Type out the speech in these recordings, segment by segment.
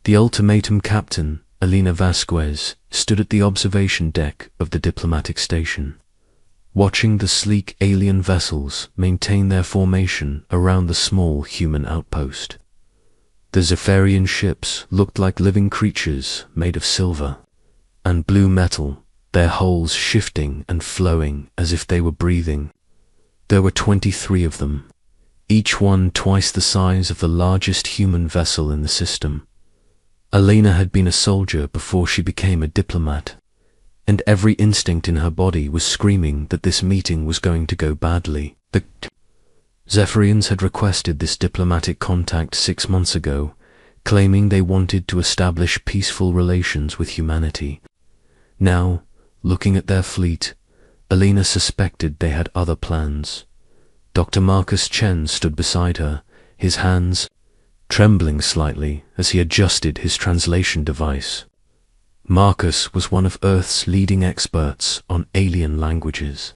The ultimatum captain, Alina Vasquez, stood at the observation deck of the diplomatic station, watching the sleek alien vessels maintain their formation around the small human outpost. The Zephyrian ships looked like living creatures made of silver and blue metal, their hulls shifting and flowing as if they were breathing. There were 23 of them, each one twice the size of the largest human vessel in the system. Alina had been a soldier before she became a diplomat, and every instinct in her body was screaming that this meeting was going to go badly. The Zephyrians had requested this diplomatic contact 6 months ago, claiming they wanted to establish peaceful relations with humanity. Now, looking at their fleet, Alina suspected they had other plans. Dr. Marcus Chen stood beside her, his hands trembling slightly as he adjusted his translation device. Marcus was one of Earth's leading experts on alien languages,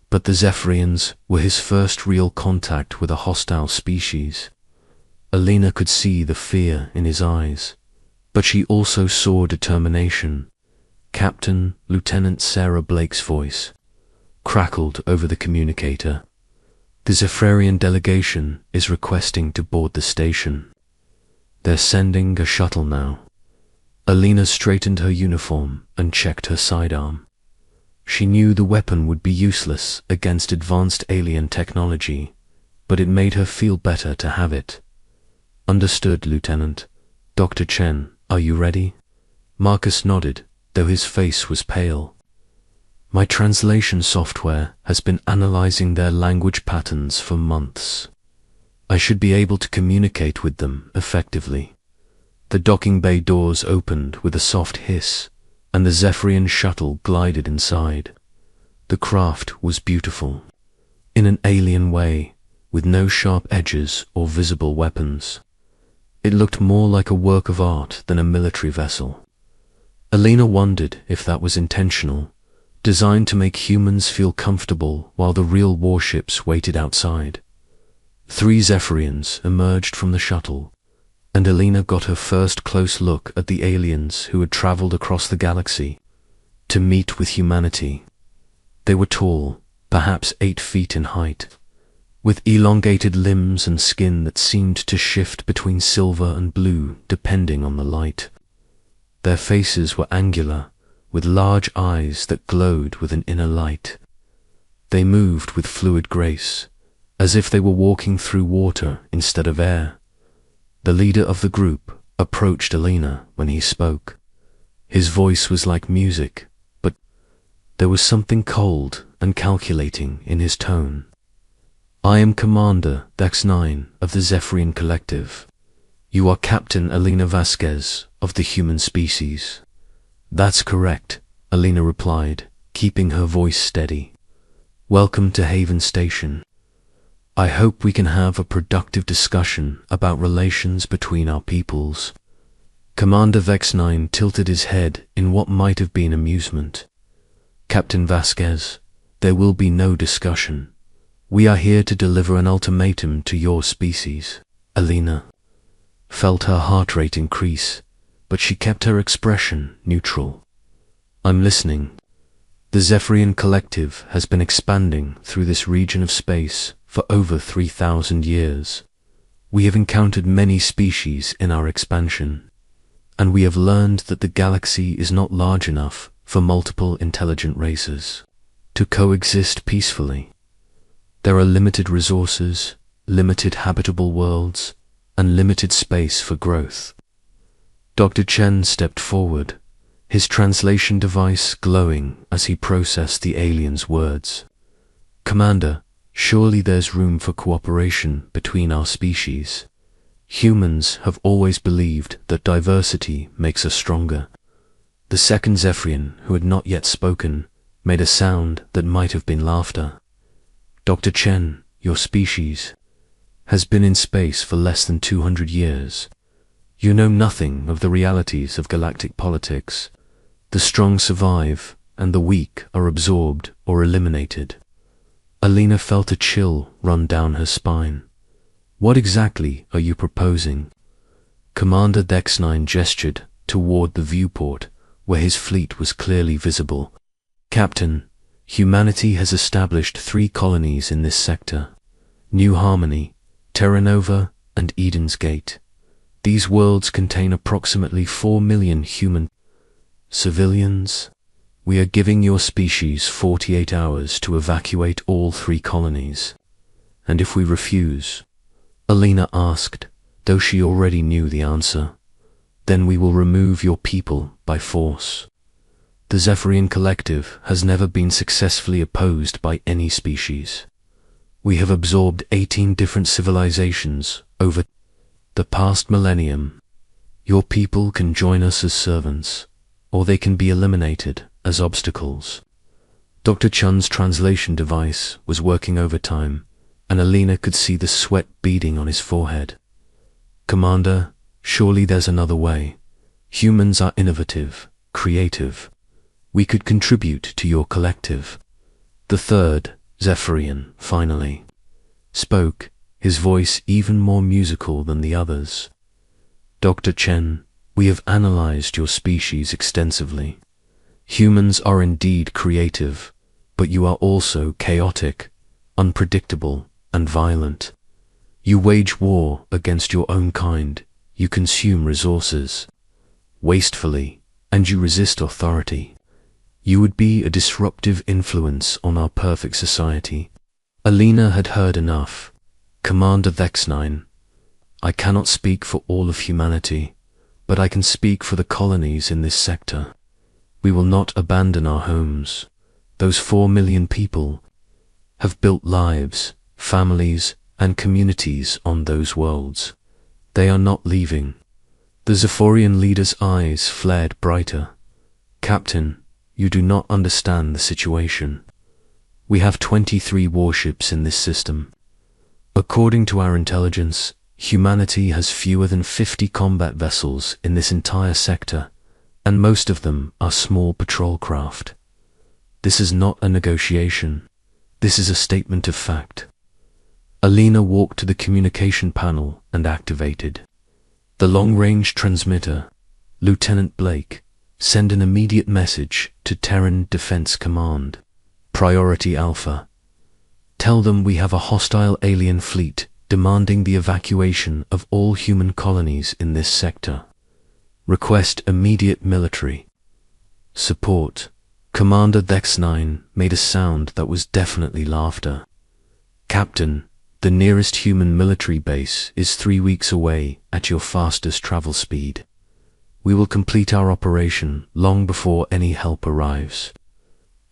but the Zephyrians were his first real contact with a hostile species. Alina could see the fear in his eyes, but she also saw determination. Captain Lieutenant Sarah Blake's voice crackled over the communicator. The Zephyrian delegation is requesting to board the station. They're sending a shuttle now. Alina straightened her uniform and checked her sidearm. She knew the weapon would be useless against advanced alien technology, but it made her feel better to have it. Understood, Lieutenant. Dr. Chen, are you ready? Marcus nodded, though his face was pale. My translation software has been analyzing their language patterns for months. I should be able to communicate with them effectively. The docking bay doors opened with a soft hiss, and the Zephyrian shuttle glided inside. The craft was beautiful, in an alien way, with no sharp edges or visible weapons. It looked more like a work of art than a military vessel. Alina wondered if that was intentional, designed to make humans feel comfortable while the real warships waited outside. 3 Zephyrians emerged from the shuttle, and Alina got her first close look at the aliens who had traveled across the galaxy to meet with humanity. They were tall, perhaps 8 feet in height, with elongated limbs and skin that seemed to shift between silver and blue depending on the light. Their faces were angular, with large eyes that glowed with an inner light. They moved with fluid grace, as if they were walking through water instead of air. The leader of the group approached Alina when he spoke. His voice was like music, but there was something cold and calculating in his tone. I am Commander Dex-9 of the Zephyrian Collective. You are Captain Alina Vasquez of the human species. That's correct, Alina replied, keeping her voice steady. Welcome to Haven Station. I hope we can have a productive discussion about relations between our peoples. Commander Vex-9 tilted his head in what might have been amusement. Captain Vasquez, there will be no discussion. We are here to deliver an ultimatum to your species. Alina felt her heart rate increase, but she kept her expression neutral. I'm listening. The Zephyrian Collective has been expanding through this region of space for over 3,000 years. We have encountered many species in our expansion, and we have learned that the galaxy is not large enough for multiple intelligent races to coexist peacefully. There are limited resources, limited habitable worlds, and limited space for growth. Dr. Chen stepped forward, his translation device glowing as he processed the alien's words. Commander, surely there's room for cooperation between our species. Humans have always believed that diversity makes us stronger. The second Zephyrian, who had not yet spoken, made a sound that might have been laughter. Dr. Chen, your species has been in space for less than 200 years. You know nothing of the realities of galactic politics. The strong survive, and the weak are absorbed or eliminated. Alina felt a chill run down her spine. What exactly are you proposing? Commander Dex-9 gestured toward the viewport, where his fleet was clearly visible. Captain, humanity has established 3 colonies in this sector: New Harmony, Terranova, and Eden's Gate. These worlds contain approximately 4 million human civilians. We are giving your species 48 hours to evacuate all 3 colonies. And if we refuse, Alina asked, though she already knew the answer, then we will remove your people by force. The Zephyrian Collective has never been successfully opposed by any species. We have absorbed 18 different civilizations over the past millennium. Your people can join us as servants, or they can be eliminated as obstacles. Dr. Chun's translation device was working overtime, and Alina could see the sweat beading on his forehead. Commander, surely there's another way. Humans are innovative, creative. We could contribute to your collective. The third, Zephyrian, finally spoke, his voice even more musical than the others. Dr. Chen, we have analyzed your species extensively. Humans are indeed creative, but you are also chaotic, unpredictable, and violent. You wage war against your own kind, you consume resources wastefully, and you resist authority. You would be a disruptive influence on our perfect society. Alina had heard enough. Commander Dex-9, I cannot speak for all of humanity, but I can speak for the colonies in this sector. We will not abandon our homes. Those 4 million people have built lives, families, and communities on those worlds. They are not leaving. The Zephyrian leader's eyes flared brighter. Captain, you do not understand the situation. We have 23 warships in this system. According to our intelligence, humanity has fewer than 50 combat vessels in this entire sector, and most of them are small patrol craft. This is not a negotiation. This is a statement of fact. Alina walked to the communication panel and activated the long-range transmitter. Lieutenant Blake, send an immediate message to Terran Defense Command. Priority Alpha. Tell them we have a hostile alien fleet demanding the evacuation of all human colonies in this sector. Request immediate military support. Commander Dex-9 made a sound that was definitely laughter. Captain, the nearest human military base is 3 weeks away at your fastest travel speed. We will complete our operation long before any help arrives.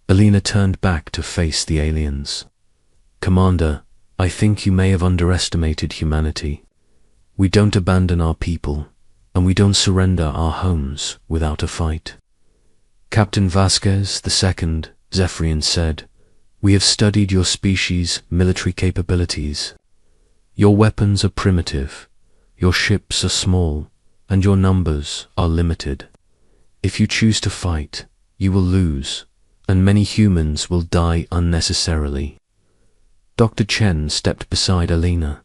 Alina turned back to face the aliens. Commander, I think you may have underestimated humanity. We don't abandon our people, and we don't surrender our homes without a fight. Captain Vasquez II, Zephyrian said, we have studied your species' military capabilities. Your weapons are primitive, your ships are small, and your numbers are limited. If you choose to fight, you will lose, and many humans will die unnecessarily. Dr. Chen stepped beside Alina,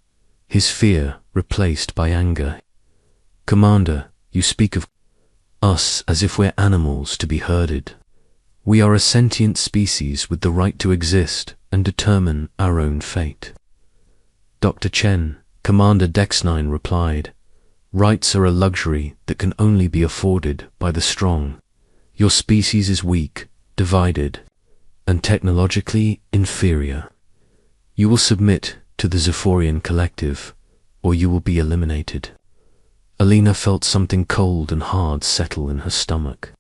his fear replaced by anger. Commander, you speak of us as if we're animals to be herded. We are a sentient species with the right to exist and determine our own fate. Dr. Chen, Commander Dex-9 replied, rights are a luxury that can only be afforded by the strong. Your species is weak, divided, and technologically inferior. You will submit to the Zephyrian Collective, or you will be eliminated. Alina felt something cold and hard settle in her stomach.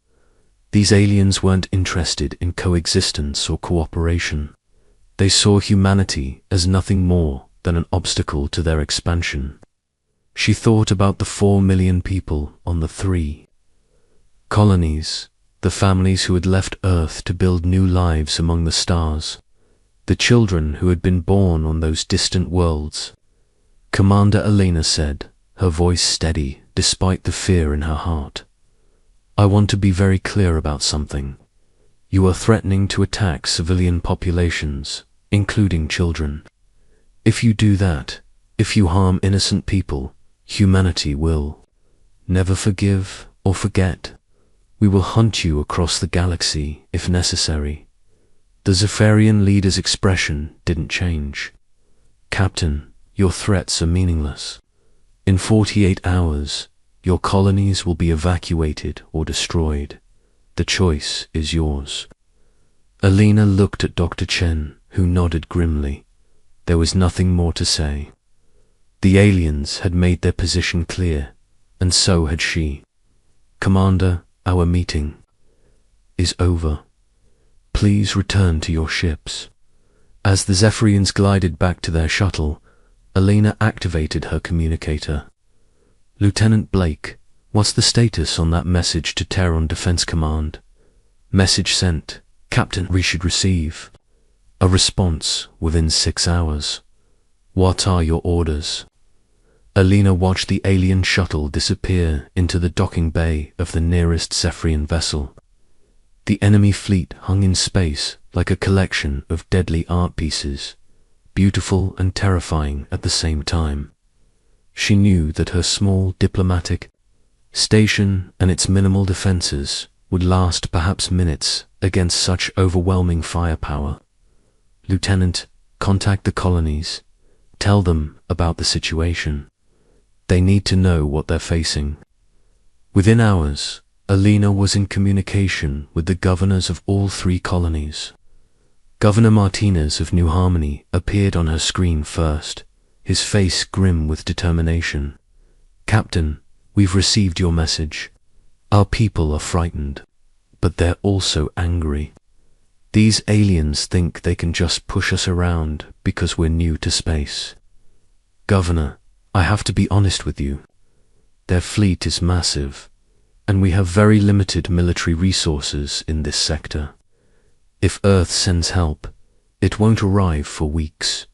These aliens weren't interested in coexistence or cooperation. They saw humanity as nothing more than an obstacle to their expansion. She thought about the 4 million people on the 3 colonies, the families who had left Earth to build new lives among the stars, the children who had been born on those distant worlds. Commander Alina said, her voice steady despite the fear in her heart. I want to be very clear about something. You are threatening to attack civilian populations, including children. If you do that, if you harm innocent people, humanity will Never forgive or forget. We will hunt you across the galaxy if necessary. The Zephyrian leader's expression didn't change. Captain, your threats are meaningless. In 48 hours, your colonies will be evacuated or destroyed. The choice is yours. Alina looked at Dr. Chen, who nodded grimly. There was nothing more to say. The aliens had made their position clear, and so had she. Commander, our meeting is over. Please return to your ships. As the Zephyrians glided back to their shuttle, Alina activated her communicator. Lieutenant Blake, what's the status on that message to Terran Defense Command? Message sent. Captain, we should receive a response within 6 hours. What are your orders? Alina watched the alien shuttle disappear into the docking bay of the nearest Zephyrian vessel. The enemy fleet hung in space like a collection of deadly art pieces, beautiful and terrifying at the same time. She knew that her small diplomatic station and its minimal defenses would last perhaps minutes against such overwhelming firepower. Lieutenant, contact the colonies. Tell them about the situation. They need to know what they're facing. Within hours, Alina was in communication with the governors of all 3 colonies. Governor Martinez of New Harmony appeared on her screen first, his face grim with determination. Captain, we've received your message. Our people are frightened, but they're also angry. These aliens think they can just push us around because we're new to space. Governor, I have to be honest with you. Their fleet is massive, and we have very limited military resources in this sector. If Earth sends help, it won't arrive for weeks.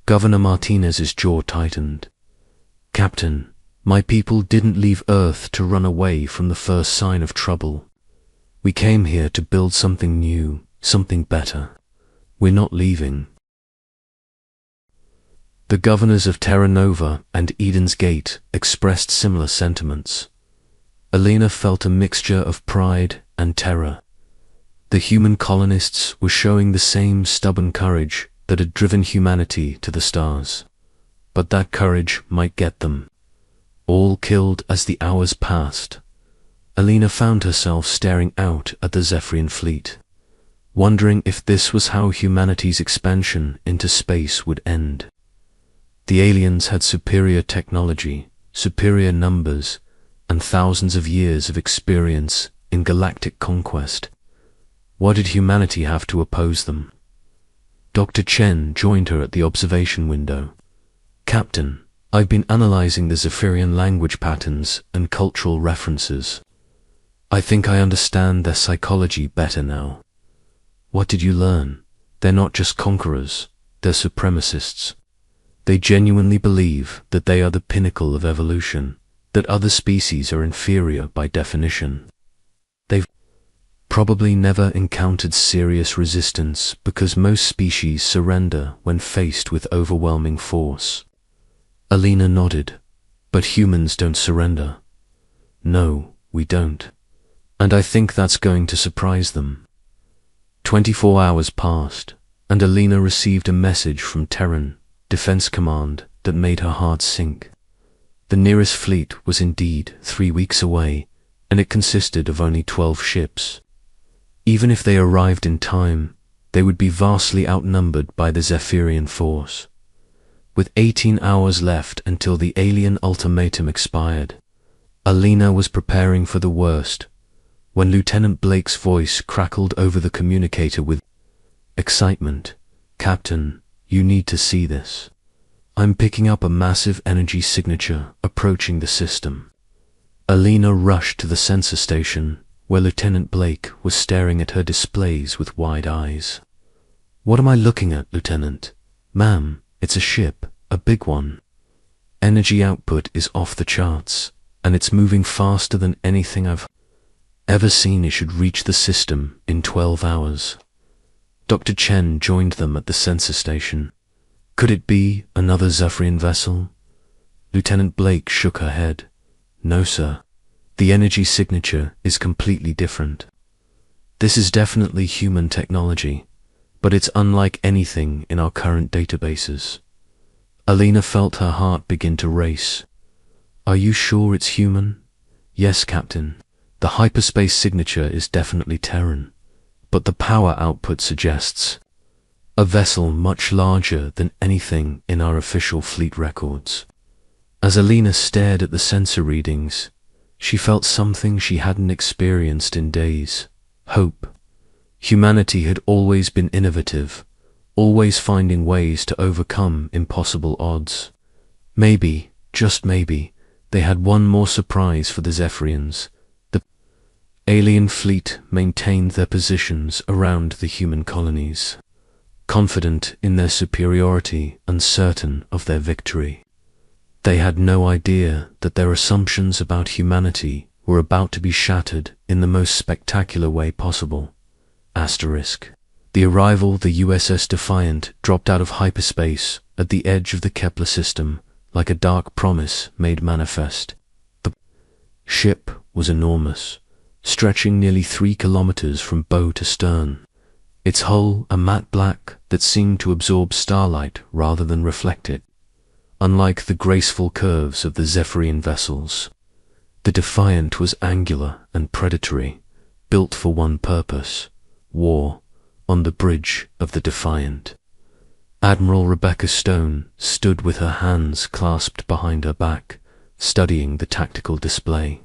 Governor Martinez's jaw tightened. Captain, my people didn't leave Earth to run away from the first sign of trouble. We came here to build something new, something better. We're not leaving. The governors of Terra Nova and Eden's Gate expressed similar sentiments. Alina felt a mixture of pride and terror. The human colonists were showing the same stubborn courage that had driven humanity to the stars. But that courage might get them. All killed as the hours passed. Alina found herself staring out at the Zephyrian fleet, wondering if this was how humanity's expansion into space would end. The aliens had superior technology, superior numbers, and thousands of years of experience in galactic conquest. What did humanity have to oppose them? Dr. Chen joined her at the observation window. Captain, I've been analyzing the Zephyrian language patterns and cultural references. I think I understand their psychology better now. What did you learn? They're not just conquerors, they're supremacists. They genuinely believe that they are the pinnacle of evolution, that other species are inferior by definition. They've probably never encountered serious resistance because most species surrender when faced with overwhelming force. Alina nodded. But humans don't surrender. No, we don't. And I think that's going to surprise them. 24 hours passed, and Alina received a message from Terran Defense Command that made her heart sink. The nearest fleet was indeed 3 weeks away, and it consisted of only 12 ships. Even if they arrived in time, they would be vastly outnumbered by the Zephyrian force. With 18 hours left until the alien ultimatum expired, Alina was preparing for the worst when Lieutenant Blake's voice crackled over the communicator with excitement. Captain, you need to see this. I'm picking up a massive energy signature approaching the system. Alina rushed to the sensor station, where Lieutenant Blake was staring at her displays with wide eyes. What am I looking at, Lieutenant? Ma'am, it's a ship, a big one. Energy output is off the charts, and it's moving faster than anything I've ever seen. It should reach the system in 12 hours. Dr. Chen joined them at the sensor station. Could it be another Zephyrian vessel? Lieutenant Blake shook her head. No, sir. The energy signature is completely different. This is definitely human technology, but it's unlike anything in our current databases. Alina felt her heart begin to race. Are you sure it's human? Yes, Captain. The hyperspace signature is definitely Terran, but the power output suggests a vessel much larger than anything in our official fleet records. As Alina stared at the sensor readings, she felt something she hadn't experienced in days: hope. Humanity had always been innovative, always finding ways to overcome impossible odds. Maybe, just maybe, they had one more surprise for the Zephyrians. The alien fleet maintained their positions around the human colonies, confident in their superiority and certain of their victory. They had no idea that their assumptions about humanity were about to be shattered in the most spectacular way possible. The arrival of the USS Defiant dropped out of hyperspace at the edge of the Kepler system like a dark promise made manifest. The ship was enormous, stretching nearly 3 kilometers from bow to stern, its hull a matte black that seemed to absorb starlight rather than reflect it. Unlike the graceful curves of the Zephyrian vessels, the Defiant was angular and predatory, built for one purpose: war. On the bridge of the Defiant, Admiral Rebecca Stone stood with her hands clasped behind her back, studying the tactical display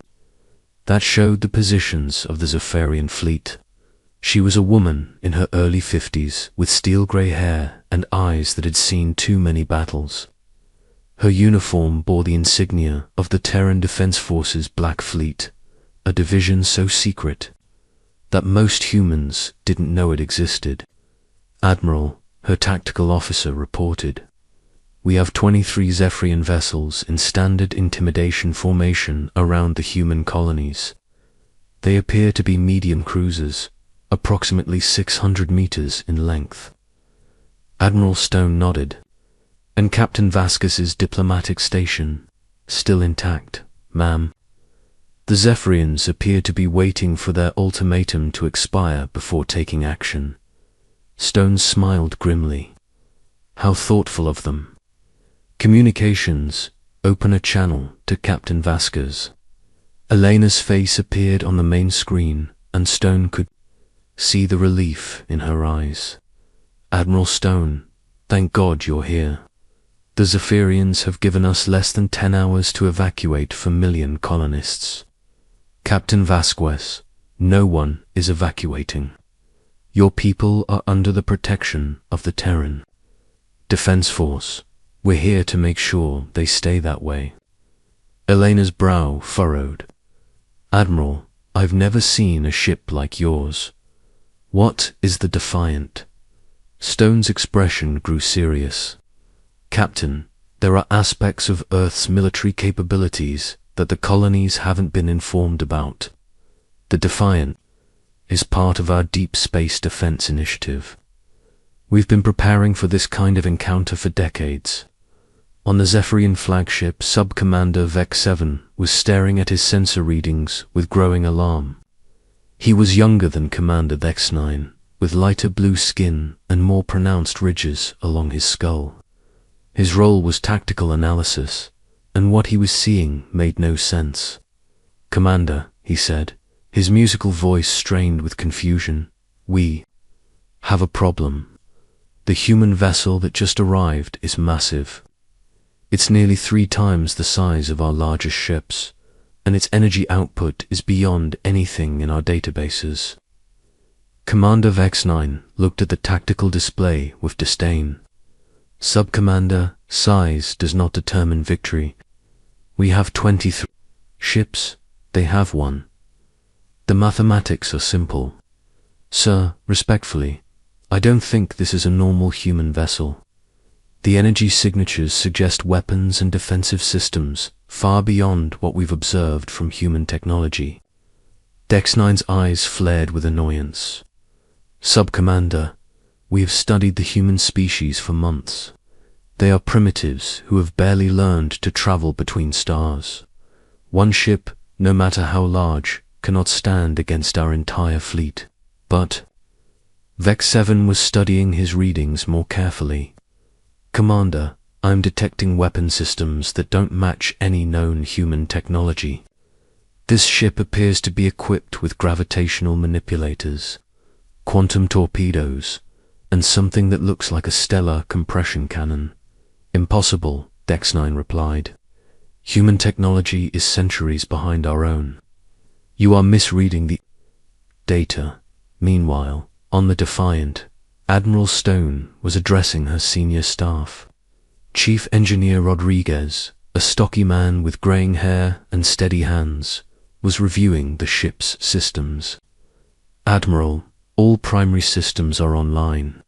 that showed the positions of the Zephyrian fleet. She was a woman in her early 50s with steel-grey hair and eyes that had seen too many battles. Her uniform bore the insignia of the Terran Defense Force's Black Fleet, a division so secret that most humans didn't know it existed. Admiral, her tactical officer, reported, "We have 23 Zephyrian vessels in standard intimidation formation around the human colonies. They appear to be medium cruisers, approximately 600 meters in length." Admiral Stone nodded. "And Captain Vasquez's diplomatic station, still intact, ma'am?" The Zephyrians appeared to be waiting for their ultimatum to expire before taking action. Stone smiled grimly. How thoughtful of them. "Communications, open a channel to Captain Vasquez." Elena's face appeared on the main screen, and Stone could see the relief in her eyes. "Admiral Stone, thank God you're here. The Zephyrians have given us less than 10 hours to evacuate Familian colonists." "Captain Vasquez, no one is evacuating. Your people are under the protection of the Terran Defense Force. We're here to make sure they stay that way." Elena's brow furrowed. "Admiral, I've never seen a ship like yours. What is the Defiant?" Stone's expression grew serious. "Captain, there are aspects of Earth's military capabilities that the colonies haven't been informed about. The Defiant is part of our Deep Space Defense Initiative. We've been preparing for this kind of encounter for decades." On the Zephyrian flagship, Sub-Commander Vex 7 was staring at his sensor readings with growing alarm. He was younger than Commander Vex 9, with lighter blue skin and more pronounced ridges along his skull. His role was tactical analysis, and what he was seeing made no sense. "Commander," he said, his musical voice strained with confusion, "we have a problem. The human vessel that just arrived is massive. It's nearly 3 times the size of our largest ships, and its energy output is beyond anything in our databases." Commander Vex 9 looked at the tactical display with disdain. "Sub-Commander, size does not determine victory. We have 23 ships, they have 1. The mathematics are simple. Sir, respectfully, I don't think this is a normal human vessel. The energy signatures suggest weapons and defensive systems far beyond what we've observed from human technology." Vex 9's eyes flared with annoyance. "Sub-Commander, we have studied the human species for months. They are primitives who have barely learned to travel between stars. One ship, no matter how large, cannot stand against our entire fleet. But Vex 7 was studying his readings more carefully. Commander, I'm detecting weapon systems that don't match any known human technology. This ship appears to be equipped with gravitational manipulators, quantum torpedoes, and something that looks like a stellar compression cannon. Impossible, Dex 9 replied. Human technology is centuries behind our own. You are misreading the data. Meanwhile, on the Defiant, Admiral Stone was addressing her senior staff. Chief Engineer Rodriguez, a stocky man with graying hair and steady hands, was reviewing the ship's systems. Admiral, all primary systems are online.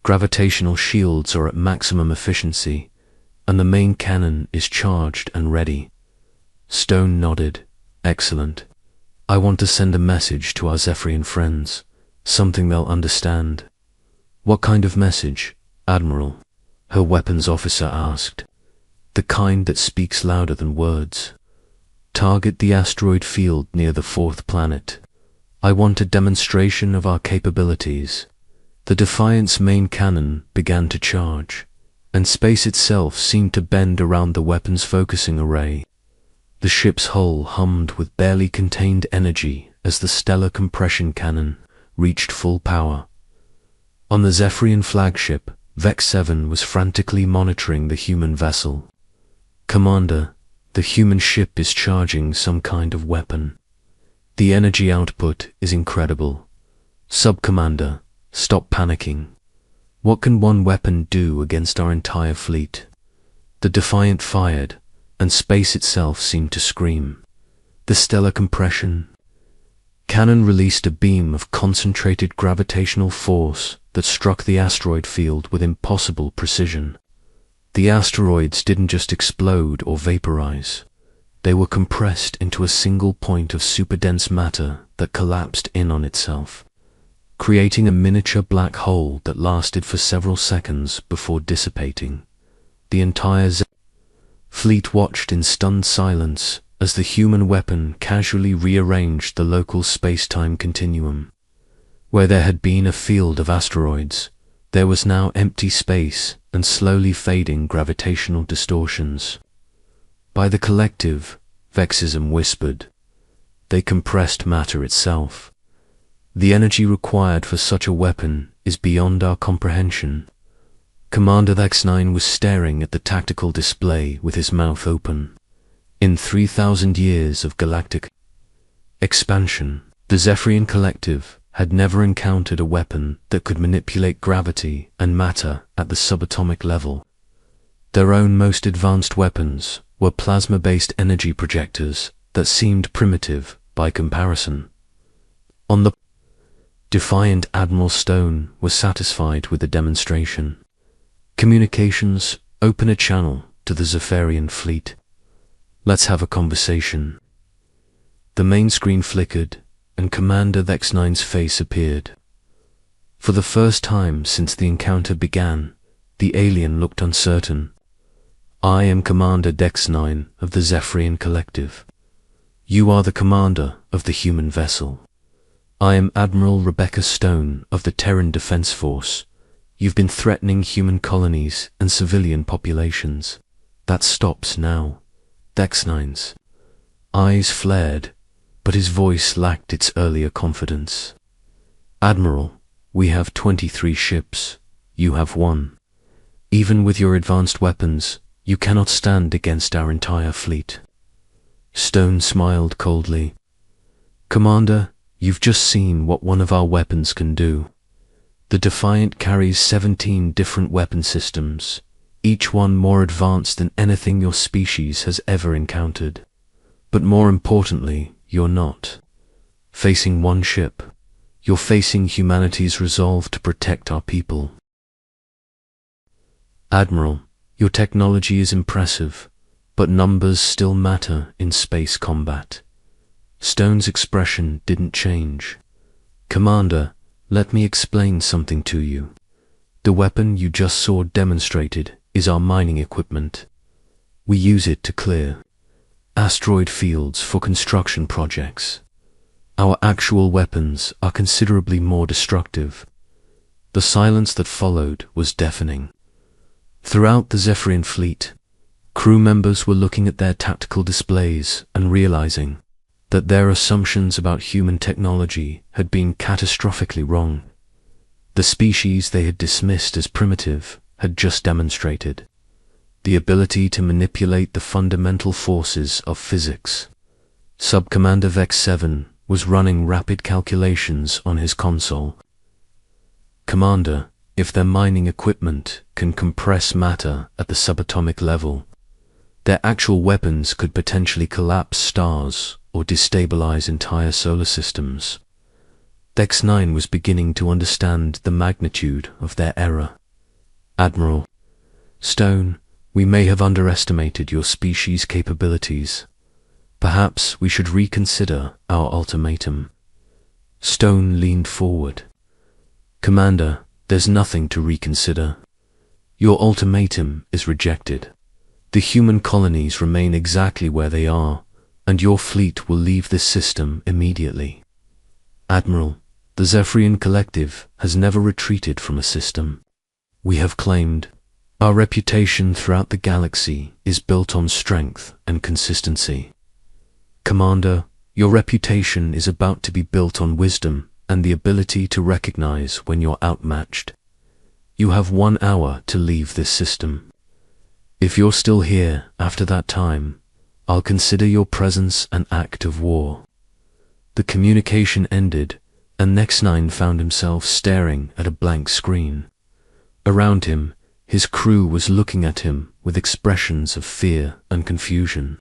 Gravitational shields are at maximum efficiency, and the main cannon is charged and ready. Stone nodded. Excellent. I want to send a message to our Zephyrian friends, something they'll understand. What kind of message, Admiral? Her weapons officer asked. The kind that speaks louder than words. Target the asteroid field near the 4th planet. I want a demonstration of our capabilities. The Defiant's main cannon began to charge, and space itself seemed to bend around the weapon's focusing array. The ship's hull hummed with barely contained energy as the stellar compression cannon reached full power. On the Zephyrian flagship, Vex 7 was frantically monitoring the human vessel. Commander, the human ship is charging some kind of weapon. The energy output is incredible. Sub-Commander, stop panicking. What can one weapon do against our entire fleet? The Defiant fired, and space itself seemed to scream. The stellar compression cannon released a beam of concentrated gravitational force that struck the asteroid field with impossible precision. The asteroids didn't just explode or vaporize. They were compressed into a single point of superdense matter that collapsed in on itself, creating a miniature black hole that lasted for several seconds before dissipating. The entire fleet watched in stunned silence as the human weapon casually rearranged the local space-time continuum. Where there had been a field of asteroids, there was now empty space and slowly fading gravitational distortions. By the collective, Vexism whispered. They compressed matter itself. The energy required for such a weapon is beyond our comprehension. Commander Vex 9 was staring at the tactical display with his mouth open. In 3,000 years of galactic expansion, the Zephyrian collective had never encountered a weapon that could manipulate gravity and matter at the subatomic level. Their own most advanced weapons were plasma-based energy projectors that seemed primitive by comparison. On the Defiant, Admiral Stone was satisfied with the demonstration. Communications, open a channel to the Zephyrian fleet. Let's have a conversation. The main screen flickered, and Commander Vex 9's face appeared. For the first time since the encounter began, the alien looked uncertain. I am Commander Dex 9 of the Zephyrian Collective. You are the commander of the human vessel. I am Admiral Rebecca Stone of the Terran Defense Force. You've been threatening human colonies and civilian populations. That stops now. Dex 9's eyes flared, but his voice lacked its earlier confidence. Admiral, we have 23 ships. You have 1. Even with your advanced weapons, you cannot stand against our entire fleet. Stone smiled coldly. Commander, you've just seen what one of our weapons can do. The Defiant carries 17 different weapon systems, each one more advanced than anything your species has ever encountered. But more importantly, you're not facing one ship. You're facing humanity's resolve to protect our people. Admiral, your technology is impressive, but numbers still matter in space combat. Stone's expression didn't change. Commander, let me explain something to you. The weapon you just saw demonstrated is our mining equipment. We use it to clear asteroid fields for construction projects. Our actual weapons are considerably more destructive. The silence that followed was deafening. Throughout the Zephyrian fleet, crew members were looking at their tactical displays and realizing that their assumptions about human technology had been catastrophically wrong. The species they had dismissed as primitive had just demonstrated the ability to manipulate the fundamental forces of physics. Subcommander Vex 7 was running rapid calculations on his console. "Commander, if their mining equipment can compress matter at the subatomic level, their actual weapons could potentially collapse stars or destabilize entire solar systems." Vex 9 was beginning to understand the magnitude of their error. "Admiral Stone, we may have underestimated your species' capabilities. Perhaps we should reconsider our ultimatum." Stone leaned forward. "Commander, there's nothing to reconsider. Your ultimatum is rejected. The human colonies remain exactly where they are, and your fleet will leave this system immediately." "Admiral, the Zephyrian Collective has never retreated from a system we have claimed. Our reputation throughout the galaxy is built on strength and consistency." "Commander, your reputation is about to be built on wisdom and the ability to recognize when you're outmatched. You have 1 hour to leave this system. If you're still here after that time, I'll consider your presence an act of war." The communication ended, and Nex-9 found himself staring at a blank screen. Around him, his crew was looking at him with expressions of fear and confusion.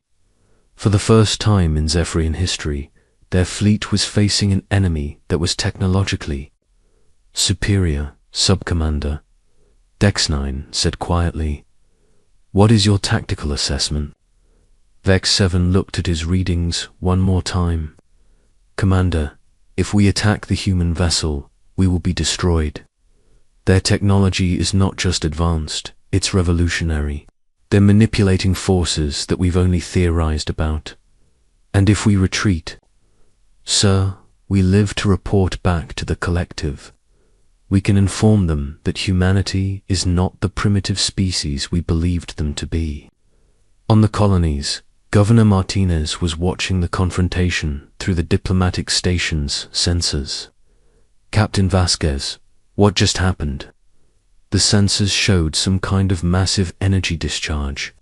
For the first time in Zephyrian history, their fleet was facing an enemy that was technologically superior. "Subcommander," Dex-9 said quietly, "what is your tactical assessment?" Vex 7 looked at his readings one more time. "Commander, if we attack the human vessel, we will be destroyed. Their technology is not just advanced, it's revolutionary. They're manipulating forces that we've only theorized about. And if we retreat, sir, we live to report back to the Collective. We can inform them that humanity is not the primitive species we believed them to be." On the colonies, Governor Martinez was watching the confrontation through the diplomatic station's sensors. "Captain Vasquez, what just happened?" The sensors showed some kind of massive energy discharge.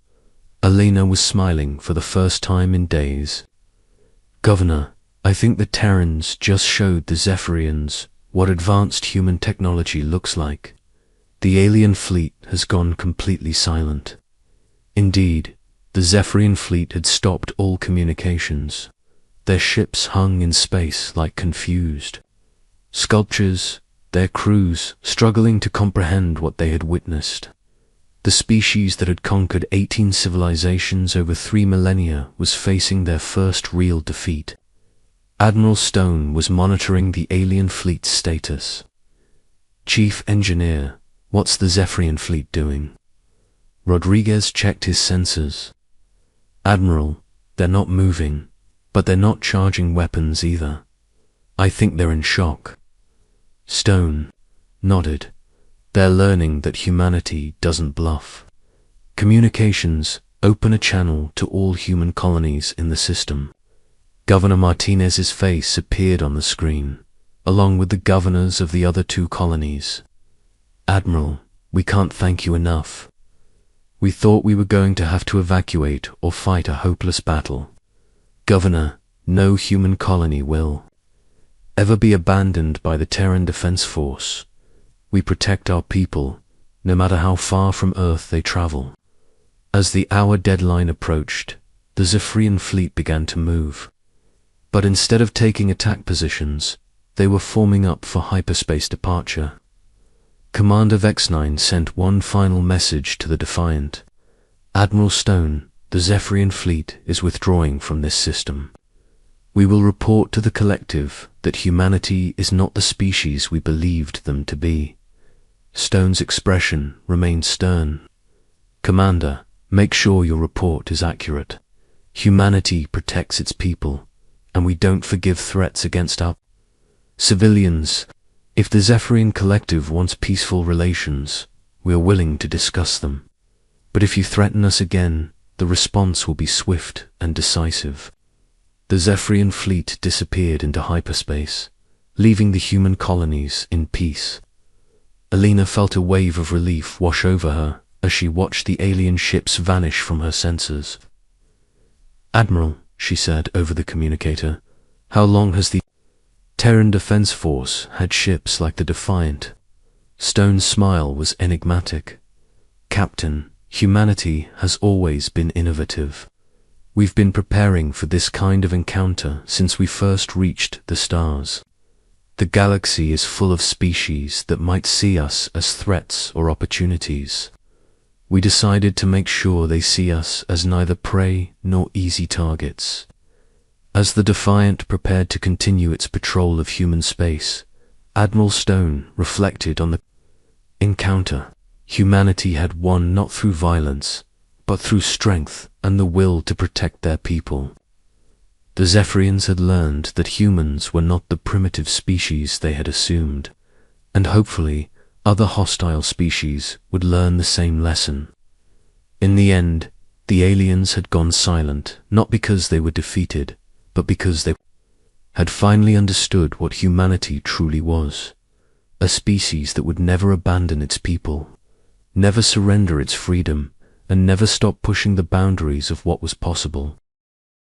Elena was smiling for the first time in days. "Governor, I think the Terrans just showed the Zephyrians what advanced human technology looks like. The alien fleet has gone completely silent." Indeed, the Zephyrian fleet had stopped all communications. Their ships hung in space like confused sculptures, their crews struggling to comprehend what they had witnessed. The species that had conquered 18 civilizations over 3 millennia was facing their first real defeat. Admiral Stone was monitoring the alien fleet's status. "Chief Engineer, what's the Zephyrian fleet doing?" Rodriguez checked his sensors. "Admiral, they're not moving, but they're not charging weapons either. I think they're in shock." Stone nodded. "They're learning that humanity doesn't bluff. Communications, open a channel to all human colonies in the system." Governor Martinez's face appeared on the screen, along with the governors of the other 2 colonies. "Admiral, we can't thank you enough. We thought we were going to have to evacuate or fight a hopeless battle. Governor, no human colony will ever be abandoned by the Terran Defense Force. We protect our people, no matter how far from Earth they travel." As the hour deadline approached, the Zephyrian fleet began to move. But instead of taking attack positions, they were forming up for hyperspace departure. Commander Vex-9 sent one final message to the Defiant. "Admiral Stone, the Zephyrian fleet is withdrawing from this system. We will report to the Collective that humanity is not the species we believed them to be." Stone's expression remained stern. "Commander, make sure your report is accurate. Humanity protects its people, and we don't forgive threats against our civilians. If the Zephyrian Collective wants peaceful relations, we are willing to discuss them. But if you threaten us again, the response will be swift and decisive. The Zephyrian fleet disappeared into hyperspace, leaving the human colonies in peace. Alina felt a wave of relief wash over her as she watched the alien ships vanish from her sensors. "Admiral," she said over the communicator, "how long has the Terran Defense Force had ships like the Defiant?" Stone's smile was enigmatic. "Captain, humanity has always been innovative. We've been preparing for this kind of encounter since we first reached the stars. The galaxy is full of species that might see us as threats or opportunities. We decided to make sure they see us as neither prey nor easy targets." As the Defiant prepared to continue its patrol of human space, Admiral Stone reflected on the encounter. Humanity had won not through violence, but through strength and the will to protect their people. The Zephyrians had learned that humans were not the primitive species they had assumed, and hopefully other hostile species would learn the same lesson. In the end, the aliens had gone silent, not because they were defeated, but because they had finally understood what humanity truly was. A species that would never abandon its people, never surrender its freedom, and never stop pushing the boundaries of what was possible.